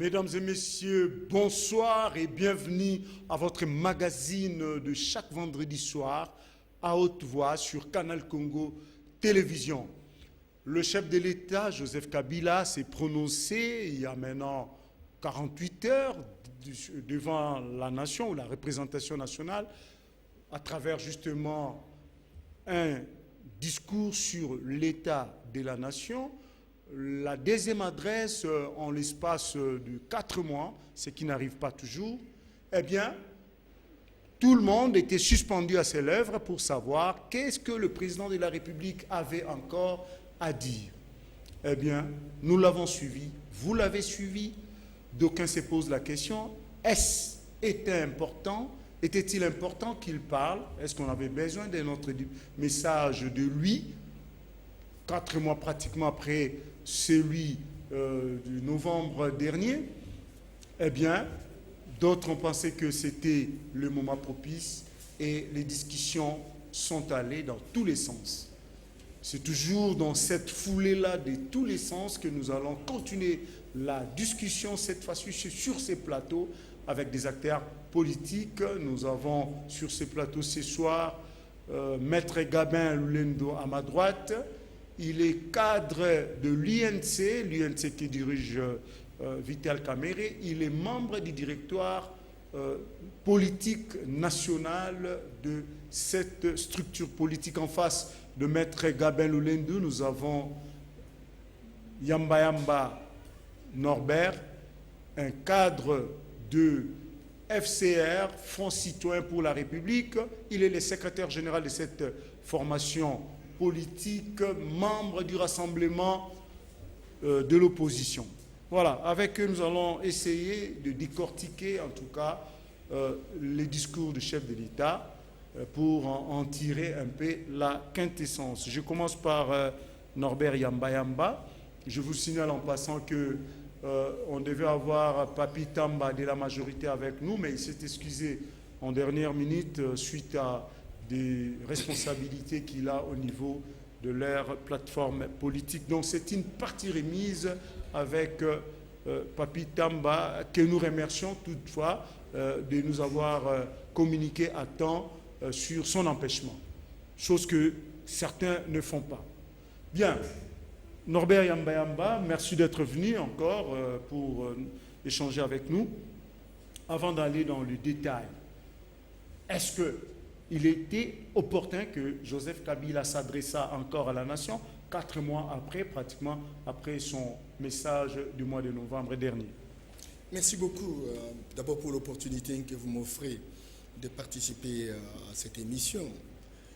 Mesdames et messieurs, bonsoir et bienvenue à votre magazine de chaque vendredi soir à haute voix sur Canal Congo Télévision. Le chef de l'État, Joseph Kabila, s'est prononcé il y a maintenant 48 heures devant la nation ou la représentation nationale à travers justement un discours sur l'état de la nation. La deuxième adresse, en l'espace de 4 mois, ce qui n'arrive pas toujours, eh bien, tout le monde était suspendu à ses lèvres pour savoir qu'est-ce que le président de la République avait encore à dire. Eh bien, nous l'avons suivi, vous l'avez suivi. D'aucuns se posent la question, était-il important qu'il parle? Est-ce qu'on avait besoin de notre message de lui? 4 mois pratiquement après celui du novembre dernier, eh bien, d'autres ont pensé que c'était le moment propice et les discussions sont allées dans tous les sens. C'est toujours dans cette foulée-là de tous les sens que nous allons continuer la discussion, cette fois-ci sur ces plateaux, avec des acteurs politiques. Nous avons sur ces plateaux ce soir Maître Gabin Lulendo à ma droite. Il est cadre de l'UNC qui dirige Vital Kamerhe. Il est membre du directoire politique national de cette structure politique. En face de Maître Gabin Lulendo, nous avons Yamba Norbert, un cadre de FCR, Front Citoyen pour la République. Il est le secrétaire général de cette formation politique, membre du rassemblement de l'opposition. Voilà, avec eux, nous allons essayer de décortiquer, en tout cas, les discours du chef de l'État pour en tirer un peu la quintessence. Je commence par Norbert Yamba. Je vous signale en passant que on devait avoir Papi Tamba de la majorité avec nous, mais il s'est excusé en dernière minute suite à des responsabilités qu'il a au niveau de leur plateforme politique. Donc c'est une partie remise avec Papi Tamba, que nous remercions toutefois de nous avoir communiqué à temps sur son empêchement, chose que certains ne font pas. Bien, Norbert Yamba, merci d'être venu encore pour échanger avec nous. Avant d'aller dans le détail, est-ce qu'il était opportun que Joseph Kabila s'adressât encore à la nation 4 mois après, pratiquement après son message du mois de novembre dernier? Merci beaucoup d'abord pour l'opportunité que vous m'offrez de participer à cette émission.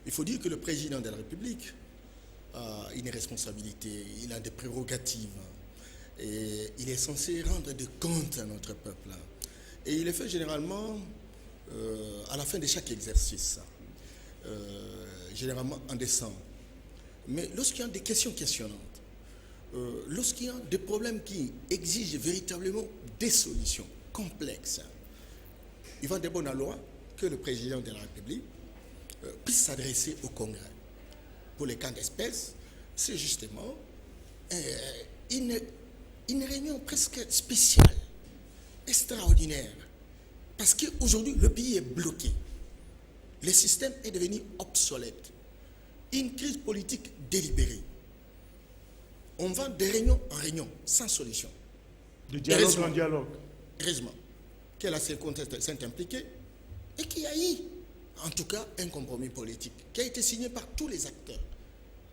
Il faut dire que le président de la République a une responsabilité, il a des prérogatives et il est censé rendre des comptes à notre peuple. Et il le fait généralement à la fin de chaque exercice, généralement en décembre. Mais lorsqu'il y a des questions questionnantes, lorsqu'il y a des problèmes qui exigent véritablement des solutions complexes, il va de bonne loi que le président de la République puisse s'adresser au Congrès. Pour les cas d'espèce, c'est justement une réunion presque spéciale, extraordinaire. Parce qu'aujourd'hui, le pays est bloqué. Le système est devenu obsolète. Une crise politique délibérée. On va de réunion en réunion, sans solution. De dialogue en dialogue. Heureusement que la circonstance s'est impliquée et qu'il y a eu, en tout cas, un compromis politique qui a été signé par tous les acteurs.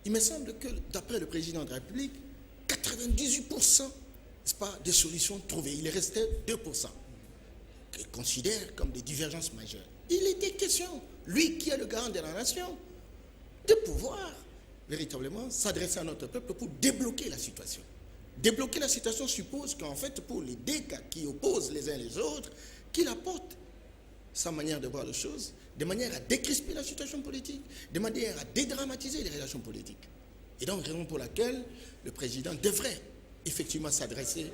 Il me semble que, d'après le président de la République, 98% n'est-ce pas, des solutions trouvées. Il restait 2%. Qu'il considère comme des divergences majeures. Il était question, lui qui est le garant de la nation, de pouvoir véritablement s'adresser à notre peuple pour débloquer la situation. Débloquer la situation suppose qu'en fait, pour les deux cas qui opposent les uns les autres, qu'il apporte sa manière de voir les choses, de manière à décrisper la situation politique, de manière à dédramatiser les relations politiques. Et donc, raison pour laquelle le président devrait effectivement s'adresser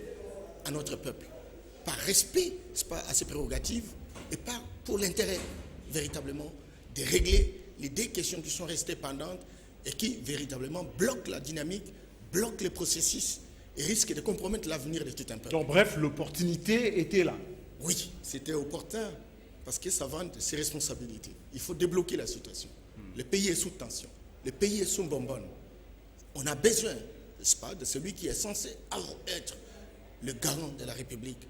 à notre peuple, par respect à ses prérogatives et pour l'intérêt véritablement de régler les deux questions qui sont restées pendantes et qui véritablement bloquent la dynamique, bloquent les processus et risque de compromettre l'avenir de tout un peuple. Donc bref, l'opportunité était là. Oui, c'était opportun parce que ça vante ses responsabilités. Il faut débloquer la situation. Le pays est sous tension. Le pays est sous bonbonne. On a besoin, n'est-ce pas, de celui qui est censé être le garant de la République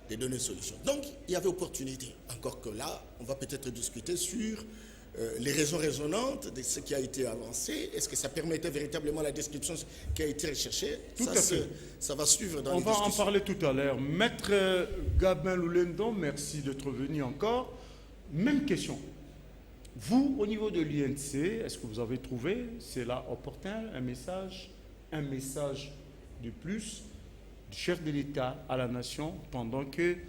de donner solution. Donc, il y avait opportunité. Encore que là, on va peut-être discuter sur les raisons raisonnantes de ce qui a été avancé. Est-ce que ça permettait véritablement la description qui a été recherchée? Tout à fait. Ça va suivre dans On les va discussions. en parler tout à l'heure. Maître Gabin Loulendon, merci d'être venu encore. Même question. Vous, au niveau de l'INC, est-ce que vous avez trouvé, c'est là opportun, un message de plus du chef de l'État à la nation pendant qu'il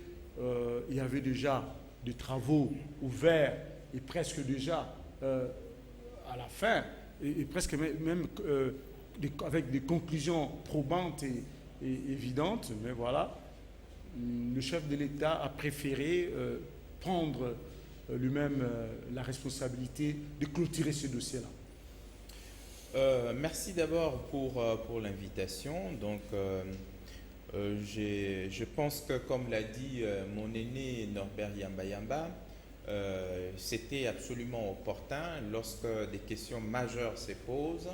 y avait déjà des travaux ouverts et presque déjà à la fin, et presque même avec des conclusions probantes et évidentes, mais voilà, le chef de l'État a préféré prendre lui-même la responsabilité de clôturer ce dossier-là. Merci d'abord pour l'invitation. Donc, je pense que, comme l'a dit mon aîné Norbert Yamba, c'était absolument opportun lorsque des questions majeures se posent,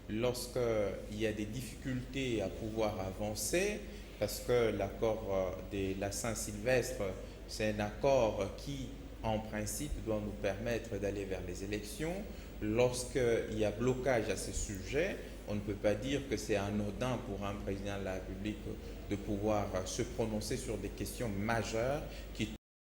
lorsqu'il y a des difficultés à pouvoir avancer, parce que l'accord de la Saint-Sylvestre, c'est un accord qui, en principe, doit nous permettre d'aller vers les élections. Lorsqu'il y a blocage à ce sujet, on ne peut pas dire que c'est anodin pour un président de la République de pouvoir se prononcer sur des questions majeures qui